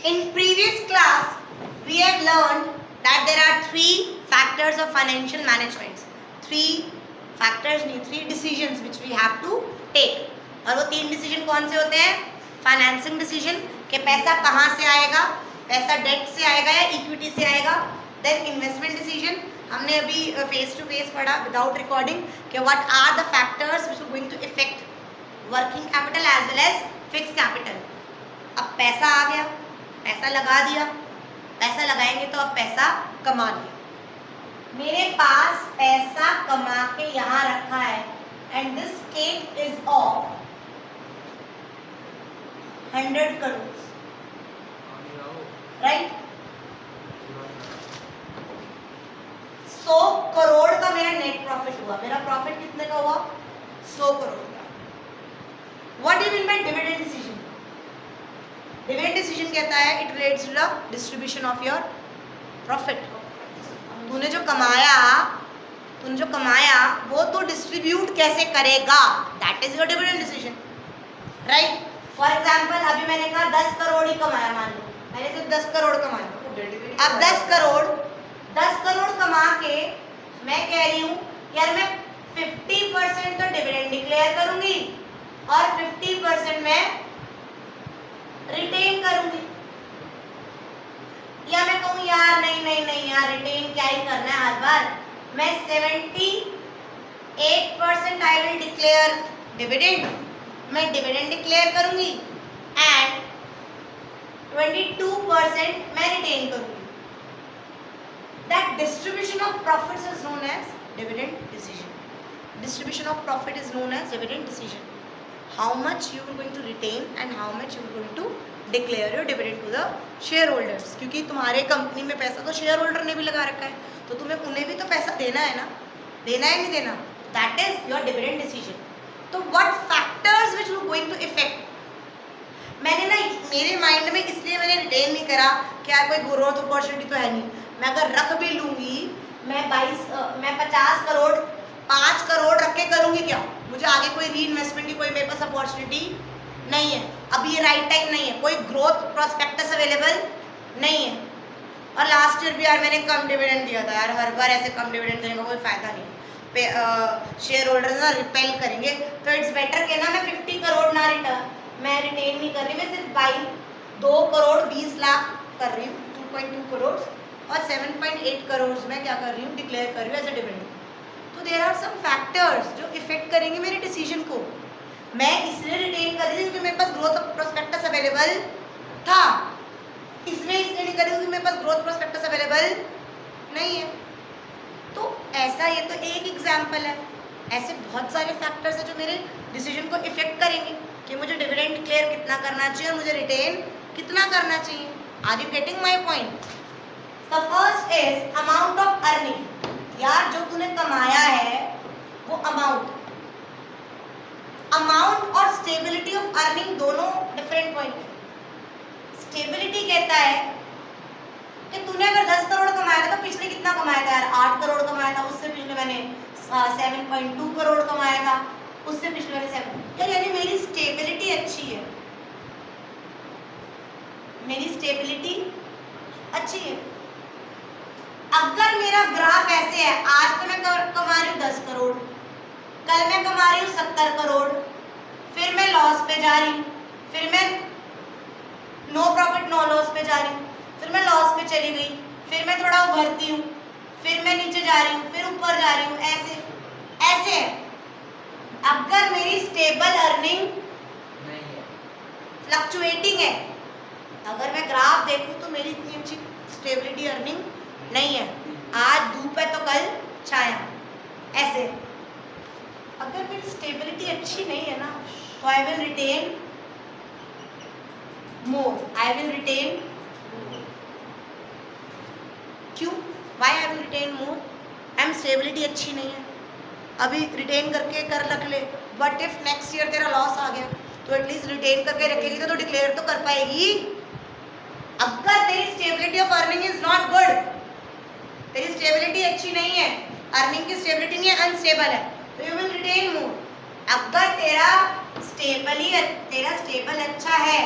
In previous class, we have learned that there are three factors of financial management. Three decisions which we have to take. और वो तीन decision कौन से होते हैं? Financing decision कि पैसा कहाँ से आएगा, पैसा डेट से आएगा या इक्विटी से आएगा. देन इन्वेस्टमेंट डिसीजन, हमने अभी फेस टू फेस पढ़ा विदाउट रिकॉर्डिंग कि what are the factors which are going to effect working capital as well as fix capital. अब पैसा आ गया, पैसा लगा दिया, पैसा लगाएंगे तो अब पैसा कमा लिया. मेरे पास पैसा कमा के यहाँ रखा है and this cake is of 100 crore, right. 100 crore का मेरा नेट प्रॉफिट हुआ. मेरा प्रॉफिट कितने का हुआ? 100 करोड़ का. What do you mean by dividend decision? Dividend decision कहता है it relates to the distribution of your profit. तूने जो कमाया वो तो डिस्ट्रीब्यूट कैसे करेगा, that is your dividend decision, right. For example अभी मैंने कहा 10 करोड़ ही कमाया, मान लो मैंने सिर्फ 10 करोड़ कमाया. अब 10 करोड़ कमा के मैं कह रही हूँ यार मैं 50% तो डिविडेंड डिक्लेयर करूंगी और 50% मैं रिटेन करूंगी. या मैं कहूँ यार नहीं यार रिटेन क्या ही करना है हर बार, मैं 78% आई विल डिक्लेयर डिविडेंड, मैं डिविडेंड डिक्लेयर करूंगी एंड 22% मैं रिटेन करूंगी. That distribution of profits is known as dividend decision. Distribution of profit is known as dividend decision. How much you are going to retain and how much you are going to declare your dividend to the shareholders. क्योंकि तुम्हारे company में पैसा तो share holder ने भी लगा रखा है, तो तुम्हें उन्हें भी तो पैसा देना है ना, देना है नहीं देना, that is your dividend decision. तो what factors which are going to affect, मैंने ना मेरे माइंड में इसलिए मैंने रिटेन नहीं करा कि यार कोई ग्रोथ अपॉर्चुनिटी तो है नहीं. मैं अगर रख भी लूँगी, मैं 50 करोड़ 5 करोड़ रख के करूँगी क्या? मुझे आगे कोई री इन्वेस्टमेंट की कोई मेरे पास अपॉर्चुनिटी नहीं है, अभी ये राइट टाइम नहीं है, कोई ग्रोथ प्रोस्पेक्टस अवेलेबल नहीं है. और लास्ट ईयर भी यार मैंने कम डिविडेंड दिया था यार, हर बार ऐसे कम डिविडेंड देने का कोई फ़ायदा नहीं है, शेयर होल्डर्स ना रिपेल करेंगे. तो इट्स बेटर कि ना मैं 50 करोड़ ना मैं रिटेन नहीं कर रही, मैं सिर्फ बाई 2 करोड़ 20 लाख कर रही हूँ, 2.2 करोड़, और 7.8 करोड़ मैं क्या कर रही हूँ, डिक्लेयर कर रही हूँ एज अ डिविडेंड. तो देयर आर सम फैक्टर्स जो इफेक्ट करेंगे मेरे डिसीजन को. मैं इसलिए रिटेन कर रही हूँ क्योंकि मेरे पास ग्रोथ प्रोस्पेक्टस अवेलेबल था, इसलिए नहीं कर रही हूँ क्योंकि मेरे पास ग्रोथ प्रोस्पेक्टस अवेलेबल नहीं है. तो ऐसा, ये तो एक एग्जाम्पल है. ऐसे बहुत सारे फैक्टर्स हैं जो मेरे डिसीजन को इफेक्ट करेंगे कि मुझे डिविडेंड डिक्लेयर कितना करना चाहिए और मुझे रिटेन कितना करना चाहिए. Are you getting my point? The first is amount of earning. यार जो तूने कमाया है वो अमाउंट और स्टेबिलिटी ऑफ अर्निंग दोनों डिफरेंट पॉइंट है. स्टेबिलिटी कहता है कि तूने अगर 10 करोड़ कमाया था तो पिछले कितना कमाया था यार, 8 करोड़ कमाया था, उससे पिछले मैंने 7.2 करोड़ कमाया था, उससे पिछले मैंने 7 यार, यानी मेरी स्टेबिलिटी अच्छी है, मेरी स्टेबिलिटी अच्छी है. अगर मेरा ग्राफ ऐसे है, आज तो मैं कमा रही हूँ 10 करोड़, कल मैं कमा रही हूँ 70 करोड़, फिर मैं लॉस पे जा रही हूँ, फिर मैं नो प्रॉफिट नो लॉस पे जा रही हूँ, फिर मैं लॉस पे चली गई, फिर मैं थोड़ा उभरती हूँ, फिर मैं नीचे जा रही हूँ, फिर ऊपर जा रही हूँ, ऐसे है. अगर मेरी स्टेबल अर्निंग नहीं है, फ्लक्चुएटिंग है, अगर मैं ग्राफ देखूँ तो मेरी इतनी अच्छी स्टेबिलिटी अर्निंग नहीं है, आज धूप है तो कल छाया, ऐसे. अगर मेरी स्टेबिलिटी अच्छी नहीं है ना तो आई विल रिटेन मोर, क्यों? Why I will retain more? Stability अच्छी नहीं है, अभी रिटेन करके कर रख ले, बट इफ नेक्स्ट ईयर तेरा लॉस आ गया तो एटलीस्ट रिटेन करके रखेगी तो डिक्लेयर तो कर पाएगी. अगर तेरी stability of earning is not good, तेरी स्टेबिलिटी अच्छी नहीं है, अर्निंग की स्टेबिलिटी नहीं है, अनस्टेबल है, तो यू विल रिटेन मोर. अगर तेरा स्टेबल अच्छा है,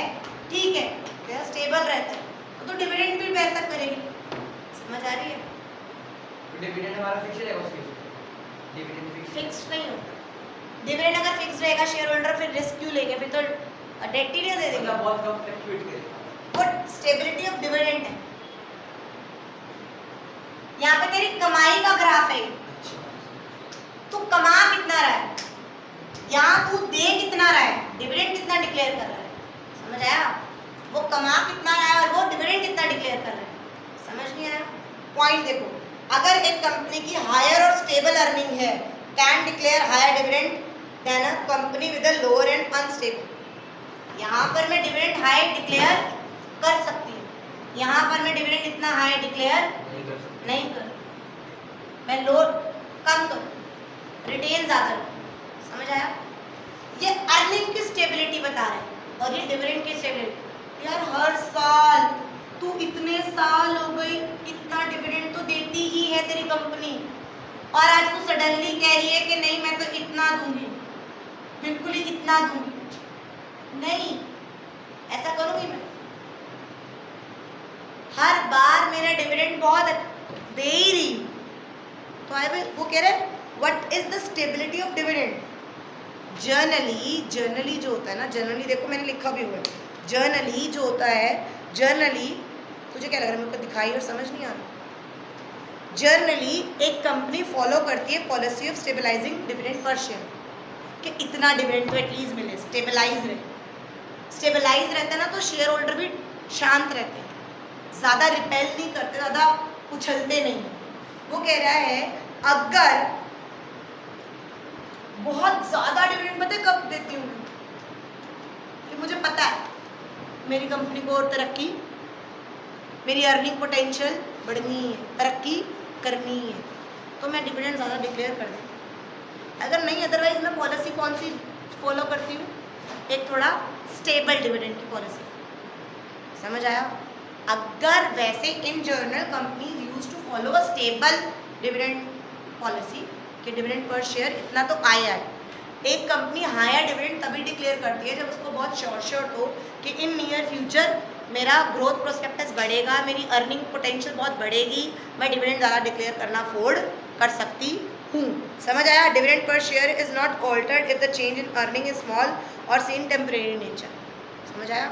ठीक है, तेरा स्टेबल रहता है तो डिविडेंड भी वैसा करेगी। समझ आ रही है? डिविडेंड हमारा फिक्स रहेगा उसके डिविडेंड फिक्स नहीं होता। डिविडेंड अगर फिक्स रहेगा शेयर होल्डर फिर रिस्क क्यों लेंगे, फिर तो डेट ही नहीं दे देंगे। मतलब बहुत कम फ्लक्चुएट करेगा। वो स्टेबिलिटी ऑफ डिविडेंड है। यहाँ पे तेरी कमाई का ग्राफ है, तू कमा कितना रहा है, यहाँ तू दे कितना रहा है, डिविडेंड कितना डिक्लेयर कर रहा है। समझ आया? वो कमा कितना रहा है और वो डिविडेंड कितना डिक्लेयर कर रहा है। समझ नहीं आया? पॉइंट देखो, अगर एक कंपनी की हायर और स्टेबल अर्निंग है can declare higher dividend than a company with a lower and unstable. यहाँ पर मैं डिविडेंड हाई डिक्लेयर कर सकती हूँ, यहाँ पर मैं डिविडेंड इतना हाई डिक्लेयर नहीं कर, मैं लोड कम करूँ, रिटेन ज़्यादा रखूँ। समझ आया? ये अर्निंग की स्टेबिलिटी बता रहे हैं और ये डिविडेंड की स्टेबिलिटी। यार हर साल तू इतने साल हो गई इतना डिविडेंड तो देती ही है तेरी कंपनी, और आज तू सडनली कह रही है कि नहीं मैं तो इतना दूंगी, बिल्कुल ही इतना दूंगी। नहीं, ऐसा करूंगी मैं? हर बार मेरा डिविडेंड बहुत दे ही रही हूँ, तो आई विल, वो कह रहे what is the stability of dividend. Generally जो होता है ना, जर्नली देखो मैंने लिखा भी हुआ है, जर्नली जो होता है, जर्नली तुझे क्या लग रहा है, मेरे को दिखाई और समझ नहीं आ रहा। जर्नली एक कंपनी फॉलो करती है policy of stabilising dividend per share, कि इतना डिविडेंड तो एटलीस्ट मिले, स्टेबलाइज रहे। स्टेबलाइज रहता है ना तो शेयर होल्डर भी शांत रहते हैं, ज़्यादा रिपेल नहीं करते, ज़्यादा उछलते नहीं। वो कह रहा है अगर बहुत ज़्यादा डिविडेंड, पता है कब देती हूँ कि मुझे पता है मेरी कंपनी को और तरक्की, मेरी अर्निंग पोटेंशियल बढ़नी है, तरक्की करनी है, तो मैं डिविडेंड ज़्यादा डिक्लेयर कर देती हूँ। अगर नहीं, अदरवाइज मैं पॉलिसी कौन सी फॉलो करती हूँ, एक थोड़ा स्टेबल डिविडेंड की पॉलिसी। समझ आया? अगर वैसे in general companies use to follow a stable dividend policy कि डिविडेंड पर शेयर इतना तो आया है। एक कंपनी हायर डिविडेंड तभी डिक्लेयर करती है जब उसको बहुत श्योर हो कि इन नियर फ्यूचर मेरा ग्रोथ प्रोस्पेक्टस बढ़ेगा, मेरी अर्निंग पोटेंशियल बहुत बढ़ेगी, मैं डिविडेंड ज़्यादा डिक्लेयर करना अफोर्ड कर सकती हूँ। समझ आया? Dividend per share is not altered if the change in earning is small और सीन टेम्परेरी नेचर। समझ आया?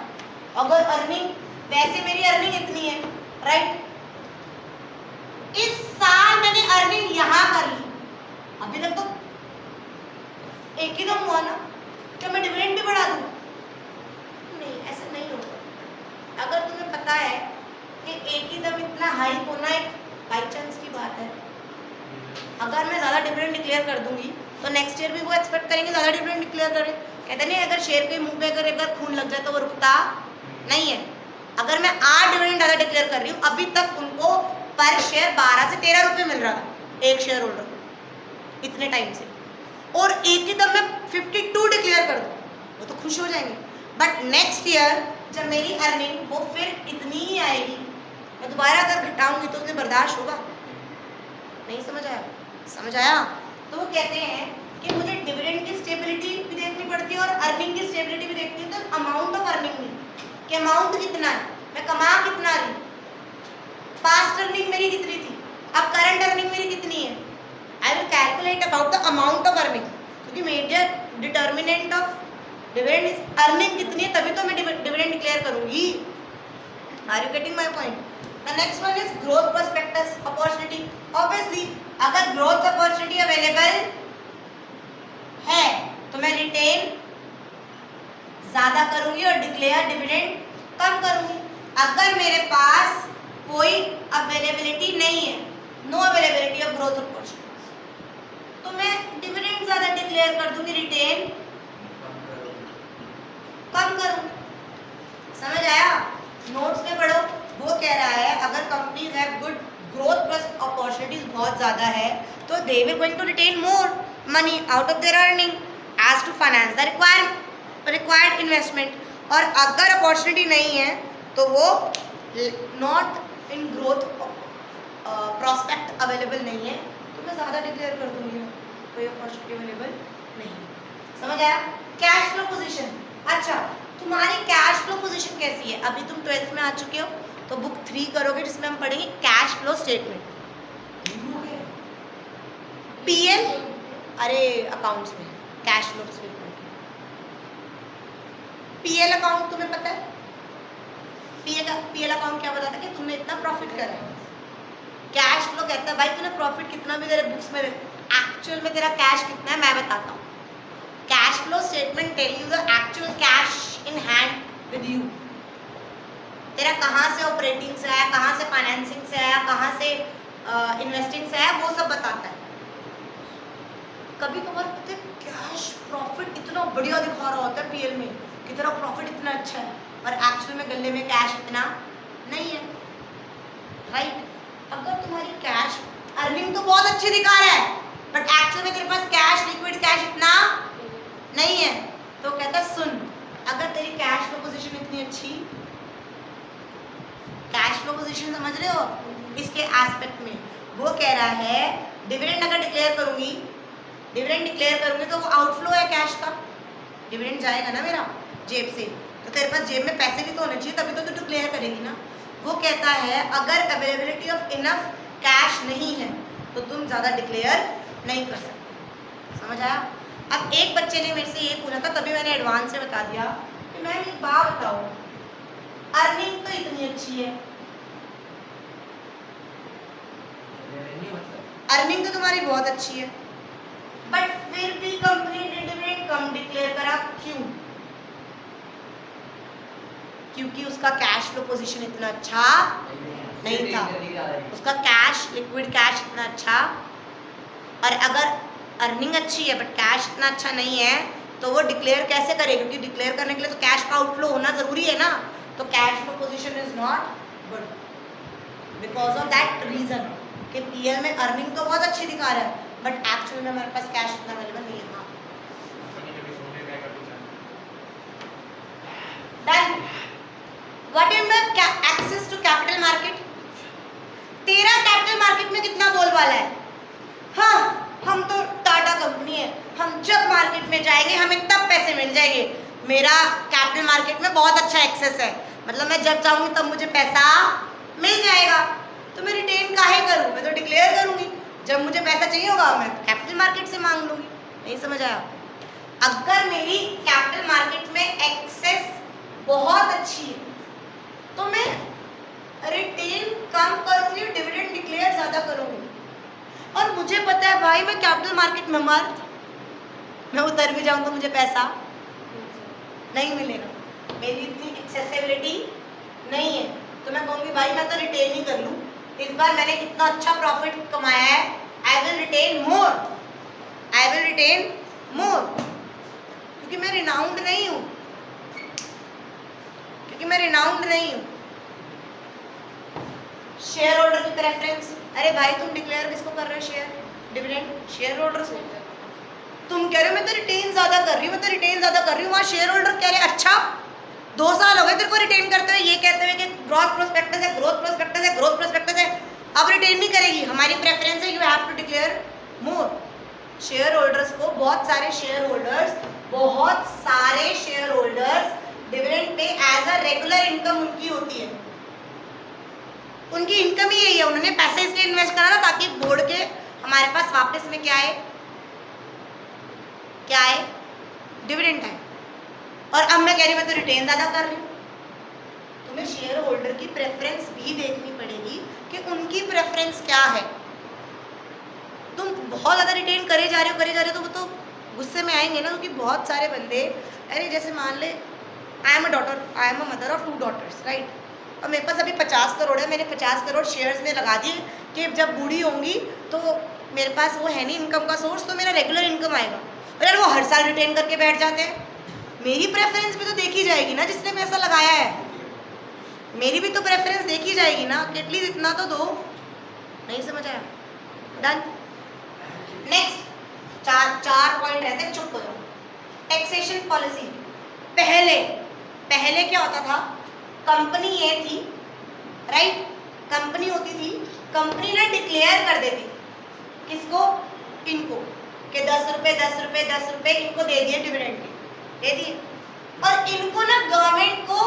अगर अर्निंग, वैसे मेरी अर्निंग इतनी है, राइट, इस साल मैंने अर्निंग यहाँ कर ली, अभी तक तो एक ही दम हुआ ना, क्या मैं डिविडेंड भी बढ़ा दूँ? नहीं, ऐसा नहीं होता। अगर तुम्हें पता है कि एक ही दम इतना हाई होना एक बाई चांस की बात है, अगर मैं ज़्यादा डिविडेंड डिक्लेयर कर दूंगी तो नेक्स्ट ईयर भी वो एक्सपेक्ट करेंगे ज़्यादा डिविडेंड डिक्लेयर करें। कहते नहीं, अगर शेर के मुंह पे अगर एक बार खून लग जाए तो वो रुकता नहीं है। अगर मैं 8 डिविडेंड ज़्यादा डिक्लेयर कर रही हूँ, अभी तक उनको पर शेयर 12 से 13 रुपये मिल रहा था एक शेयर होल्डर को इतने टाइम से, और एक ही दम मैं 52 डिक्लेयर कर दूँ, वो तो खुश हो जाएंगे। बट नेक्स्ट ईयर जब मेरी अर्निंग वो फिर इतनी ही आएगी, मैं दोबारा अगर घटाऊंगी तो उसमें बर्दाश्त होगा? नहीं। समझ आया? समझ आया? तो वो कहते हैं कि मुझे डिविडेंड की स्टेबिलिटी भी देखनी पड़ती है और अर्निंग की स्टेबिलिटी भी देखनी है। तो अमाउंट ऑफ अर्निंग में कि अमाउंट कितना है, मैं कमा कितना रही, पास्ट अर्निंग मेरी कितनी थी, अब करंट अर्निंग मेरी कितनी है। I will calculate about the amount of earning, क्योंकि major determinant of dividend is earning कितनी है, तभी तो मैं डिविडेंड डिक्लेयर करूंगी। Are you getting my point? The next one is growth prospectus opportunity. Obviously अगर ग्रोथ अपॉर्चुनिटी अवेलेबल है तो मैं रिटेन ज्यादा करूंगी और डिक्लेयर डिविडेंड कम करूंगी। अगर मेरे पास कोई अवेलेबिलिटी नहीं है, no availability of growth opportunities, तो मैं डिविडेंड ज्यादा डिक्लेयर कर दूंगी, रिटेन कम करूंगी। समझ आया? नोट्स में पढ़ो। वो कह रहा है अगर companies have good growth plus opportunities बहुत ज़्यादा है तो they will going to retain more money out of their earning as to finance the required investment. और अगर अपॉर्चुनिटी नहीं है तो वो not in growth prospect available नहीं है तो मैं ज़्यादा डिक्लेयर कर दूंगी, कोई अपॉर्चुनिटी अवेलेबल नहीं। समझ आया? Cash flow position. अच्छा, तुम्हारी कैश फ्लो पोजीशन कैसी है? अभी तुम 12th में आ चुके हो तो बुक 3 करोगे जिसमें हम पढ़ेंगे कैश फ्लो स्टेटमेंट। पीएल, अरे अकाउंट्स में cash flow statement, PL account तुम्हें पता है? पीएल अकाउंट क्या बताता है कि तुमने इतना प्रॉफिट करा है। कैश फ्लो कहता है भाई तूने प्रॉफिट कितना भी तेरे बुक्स में, एक्चुअल में तेरा कैश कितना है मैं बताता हूँ। Cash flow statement tell you the actual cash in hand with you. तेरा कहाँ से ऑपरेटिंग से आया, कहाँ से फाइनेंसिंग से आया, कहाँ से इन्वेस्टिंग से आया, वो सब बताता है। कभी कभार पता है कैश प्रॉफिट इतना बढ़िया दिखा रहा होता है पीएल में कि तेरा प्रॉफिट इतना अच्छा है, और एक्चुअल में गले में कैश इतना नहीं है, राइट? अगर तुम्हारी कैश अर्निंग तो बहुत अच्छी दिखा रहा है बट एक्चुअल में तेरे पास कैश, लिक्विड कैश इतना नहीं है, तो कहता है सुन, अगर तेरी कैश फ्लो पोजीशन इतनी अच्छी, कैश फ्लो पोजीशन समझ रहे हो इसके एस्पेक्ट में, वो कह रहा है डिविडेंड अगर डिक्लेयर करूंगी, डिविडेंड डिक्लेयर करूंगी तो वो आउटफ्लो है कैश का, डिविडेंड जाएगा ना मेरा जेब से, तो तेरे पास जेब में पैसे भी तो होने चाहिए तभी तो तू डिक्लेयर करेगी ना। वो कहता है अगर अवेलेबिलिटी ऑफ इनफ कैश नहीं है तो तुम ज़्यादा डिक्लेयर नहीं कर सकते। समझ आया? अब एक बच्चे ने मेरे से ये पूछा था, तभी मैंने एडवांस से बता दिया कि मैम एक बात बताओ, अर्निंग तो इतनी अच्छी है, अर्निंग तो तुम्हारी बहुत अच्छी है, बट फिर भी कंपनी ने डिविडेंड कम डिक्लेयर करा, क्यों? क्योंकि उसका कैश फ्लो पोजीशन इतना अच्छा नहीं था, उसका कैश, लिक्विड कैश इतना अच्छा, और अगर अर्निंग अच्छी है बट कैश इतना अच्छा नहीं है तो वो डिक्लेयर कैसे करे? क्योंकि डिक्लेयर करने के लिए तो कैश का आउटफ्लो होना जरूरी है ना, तो cash flow position is not good because of that reason कि पीएल में अर्निंग तो बहुत अच्छी दिखा रहा है बट एक्चुअल में हमारे पास कैश इतना अवेलेबल नहीं है। Done. What is the access to capital market? तेरा कैपिटल मार्केट में कितना बोलबाला है? हाँ, हम तो टाटा कंपनी है, हम जब मार्केट में जाएंगे हमें तब पैसे मिल जाएंगे, मेरा कैपिटल मार्केट में बहुत अच्छा एक्सेस है, मतलब मैं जब चाहूंगी तब मुझे पैसा मिल जाएगा, तो मैं रिटेन काहे करूं? मैं तो डिक्लेयर करूंगी, जब मुझे पैसा चाहिए होगा मैं कैपिटल मार्केट से मांग लूंगी। नहीं समझ आया? अगर मेरी कैपिटल मार्केट में एक्सेस बहुत अच्छी है तो मैं रिटेन कम करूंगी, डिविडेंड डिक्लेयर ज्यादा करूंगी, और मुझे पता है भाई मैं कैपिटल मार्केट में मर्द, मैं उतर भी जाऊं तो मुझे पैसा नहीं मिलेगा, मेरी इतनी एक्सेसिबिलिटी नहीं है, तो मैं कहूँगी भाई मैं तो रिटेन ही कर लूँ, इस बार मैंने इतना अच्छा प्रॉफिट कमाया है, I will retain more, I will retain more, क्योंकि मैं रिनाउंड नहीं हूँ, क्योंकि मैं रिनाउंड नहीं हूँ। शेयर होल्डर की प्रेफरेंस, अरे भाई तुम डिक्लेयर किसको कर रहे हो? शेयर डिविडेंड शेयर होल्डर से। तुम कह रहे हो मैं तो रिटेन ज्यादा कर रही हूँ, मैं तो रिटेन ज्यादा कर रही हूँ, वहाँ शेयर होल्डर कह रहे अच्छा 2 साल हो गए तेरे को रिटेन करते हुए, ये कहते हुए कि ग्रोथ प्रोस्पेक्टस है, ग्रोथ प्रोस्पेक्टस है, ग्रोथ प्रोस्पेक्टस है, अब रिटेन नहीं करेगी, हमारी प्रेफरेंस है you have to declare more. Share holders को बहुत सारे शेयर होल्डर्स डिविडेंड पे एज अ रेगुलर इनकम उनकी होती है, उनकी इनकम ही यही है, उन्होंने पैसे इसलिए इन्वेस्ट करा ना ताकि बोर्ड के हमारे पास वापस में क्या आए, क्या आए? डिविडेंड आए। और अब मैं कह रही हूँ मैं तो रिटेन ज़्यादा कर रही हूँ, तुम्हें शेयर होल्डर की प्रेफरेंस भी देखनी पड़ेगी कि उनकी प्रेफरेंस क्या है। तुम बहुत ज़्यादा रिटेन करे जा रहे हो तो वो तो गुस्से में आएंगे ना, क्योंकि बहुत सारे बंदे, अरे जैसे मान ले I am a mother of 2 daughters, right, और मेरे पास अभी 50 करोड़ है, मैंने 50 करोड़ शेयर्स में लगा दिए कि जब बूढ़ी होंगी तो मेरे पास वो है नहीं इनकम का सोर्स, तो मेरा रेगुलर इनकम आएगा। और यार वो हर साल रिटेन करके बैठ जाते हैं, मेरी प्रेफरेंस भी तो देखी जाएगी ना, जिसने पैसा लगाया है मेरी भी तो प्रेफरेंस देखी जाएगी ना, कि एटलीस्ट इतना तो दो। नहीं समझ आया? डन। नेक्स्ट 4 पॉइंट रहते हैं, चुप हो जाओ। Taxation policy. पहले क्या होता था, कंपनी ये थी, राइट, कंपनी होती थी, कंपनी ने डिक्लेयर कर देती थी किसको? इनको, कि 10 रुपए इनको दे दिए डिविडेंड के, दे दिए, और इनको ना गवर्नमेंट को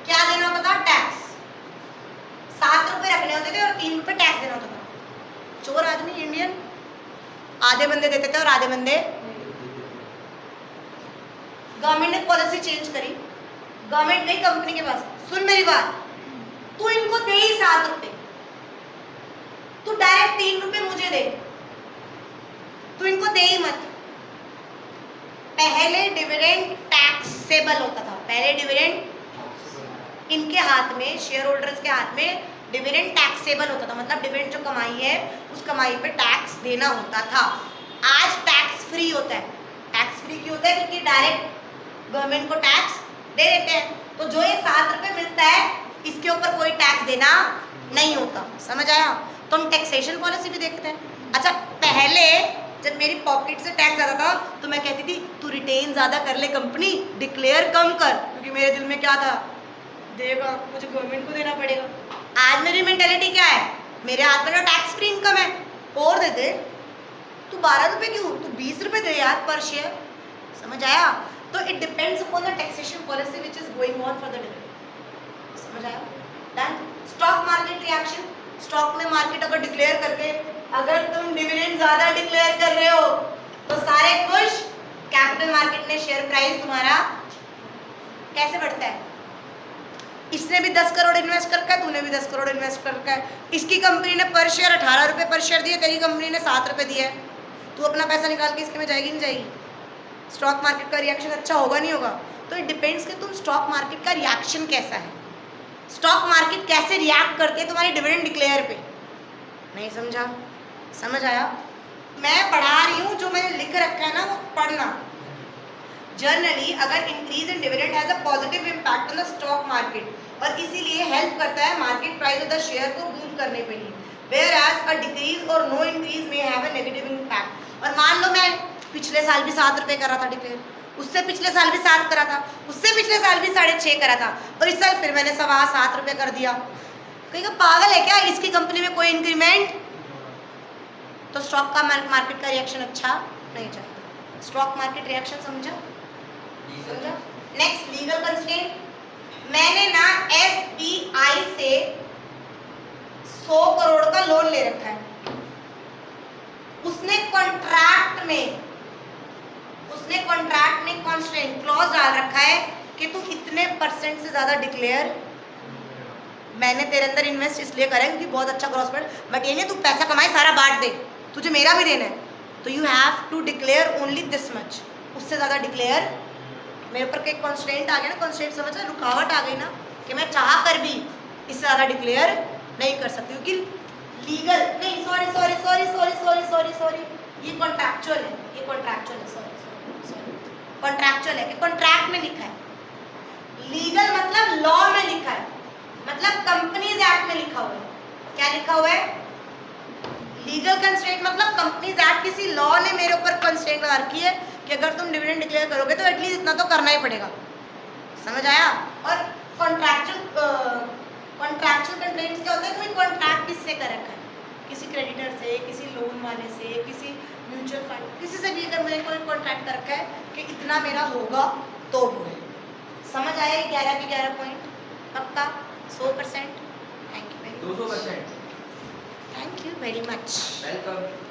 क्या देना होता था? टैक्स। 7 रुपए रखने होते थे और 3 रुपए टैक्स देना होता था। चोर आदमी इंडियन आधे बंदे देते थे और आधे बंदे। गवर्नमेंट ने पॉलिसी चेंज करी, गवर्नमेंट गई कंपनी के पास, सुन मेरी बात, तू इनको दे ही 7 रुपए, तू डायरेक्ट 3 रुपए मुझे दे, तू इनको दे ही मत। पहले डिविडेंड टैक्सेबल होता था, पहले डिविडेंड इनके हाथ में, शेयर होल्डर्स के हाथ में डिविडेंड टैक्सेबल होता था, मतलब डिविडेंड जो कमाई है उस कमाई पे टैक्स देना होता था। आज टैक्स फ्री होता है। टैक्स फ्री क्यों होता है? क्योंकि डायरेक्ट गवर्नमेंट को टैक्स दे देते हैं, तो जो ये 7 रुपए मिलता है इसके ऊपर कोई टैक्स देना नहीं होता। समझ आया? तो हम टैक्सेशन पॉलिसी भी देखते हैं। अच्छा, पहले जब मेरी पॉकेट से टैक्स आता था तो मैं कहती थी तू रिटेन ज़्यादा कर ले कंपनी, डिक्लेयर कम कर, क्योंकि मेरे दिल में क्या था, देगा मुझे गवर्नमेंट को देना पड़ेगा। आज मेरी मेंटेलिटी क्या है? मेरे हाथ में तो टैक्स फ्री इनकम है, और दे दे, तू 12 रुपए क्यों, तू 20 रुपए दे यार पर शेयर। समझ आया? तो it depends upon the taxation policy which is going on for the dividend. समझ आया? Done. Stock market reaction, stock में मार्केट अगर डिक्लेयर करके अगर तुम डिविडेंड ज्यादा डिक्लेयर कर रहे हो तो सारे खुश, कैपिटल मार्केट में शेयर प्राइस तुम्हारा कैसे बढ़ता है? इसने भी 10 करोड़ इन्वेस्ट कर रखा है, तूने भी 10 करोड़ इन्वेस्ट कर रखा है, इसकी कंपनी ने पर शेयर 18 रुपए पर शेयर दिए, तेरी कंपनी ने 7 रुपए दिए, तू अपना पैसा निकाल के इसके में जाएगी नहीं जाएगी? स्टॉक मार्केट का रिएक्शन अच्छा होगा नहीं होगा? तो इट डिपेंड्स कि तुम स्टॉक मार्केट का रिएक्शन कैसा है, स्टॉक मार्केट कैसे रिएक्ट करती है तुम्हारी डिविडेंड डिक्लेयर पे। नहीं समझा? समझ आया? मैं पढ़ा रही हूँ, जो मैंने लिख रखा है ना वो पढ़ना। जनरली अगर increase in dividend has a positive impact on the stock market और इसीलिए हेल्प करता है market price of the share को बूम करने के लिए, वेयर एज अ डिक्रीज और नो इंक्रीज में हैव अ नेगेटिव इम्पैक्ट। और मान लो मैं पिछले साल भी 7 रुपए करा था डिक्लेयर, उससे पिछले साल भी 7 करा था, उससे पिछले साल भी 6.5 करा था, और इस साल फिर मैंने 7.25 रुपए कर दिया। कहीं पागल है क्या, इसकी कंपनी में कोई इंक्रीमेंट? तो स्टॉक का मार्केट का रिएक्शन अच्छा नहीं चाहिए। स्टॉक मार्केट रिएक्शन समझा? समझा? Next, legal constraint. मैंने ना SBI से 100 करोड़ का लोन ले रखा है, उसने कॉन्ट्रैक्ट में कंस्ट्रेंट क्लॉज डाल रखा है कि तू इतने % से ज्यादा डिक्लेयर, मैंने तेरे अंदर इन्वेस्ट इसलिए करा है क्योंकि बहुत अच्छा ग्रॉस प्रॉफिट, बट ये नहीं तू पैसा कमाए सारा बांट दे, तुझे मेरा भी देना है, तो you have to declare only this much, उससे ज़्यादा डिक्लेयर। मेरे ऊपर एक कॉन्स्टेंट आ गया ना, कॉन्स्टेंट समझ रहे, रुकावट आ गई ना कि मैं चाह कर भी इससे ज़्यादा डिक्लेयर नहीं कर सकती, क्योंकि लीगल नहीं, सॉरी, ये कॉन्ट्रैक्चुअल है, कॉन्ट्रैक्चुअल है कि कॉन्ट्रैक्ट में लिखा है। लीगल मतलब लॉ में लिखा है, मतलब कंपनीज एक्ट में लिखा हुआ है। क्या लिखा हुआ है? लीगल कंस्ट्रेंट मतलब कंपनीज एक्ट, किसी लॉ ने मेरे ऊपर कंस्ट्रेंट लगा रखी है कि अगर तुम डिविडेंड डिक्लेयर करोगे तो एटलीस्ट इतना तो करना ही पड़ेगा। समझ आया? और कॉन्ट्रैक्चुअल कंस्ट्रेंट्स क्या होता है? कोई कॉन्ट्रैक्ट किससे कर रखा है, किसी क्रेडिटर से, किसी लोन वाले से, किसी म्यूचुअल फंड, किसी से भी अगर मैंने कोई कॉन्ट्रैक्ट कर रखा है कि इतना मेरा होगा तो वो है। समझ आया? 11 के 11 पॉइंट पक्का 100%। Thank you very much. 200%। Thank you very much. Welcome.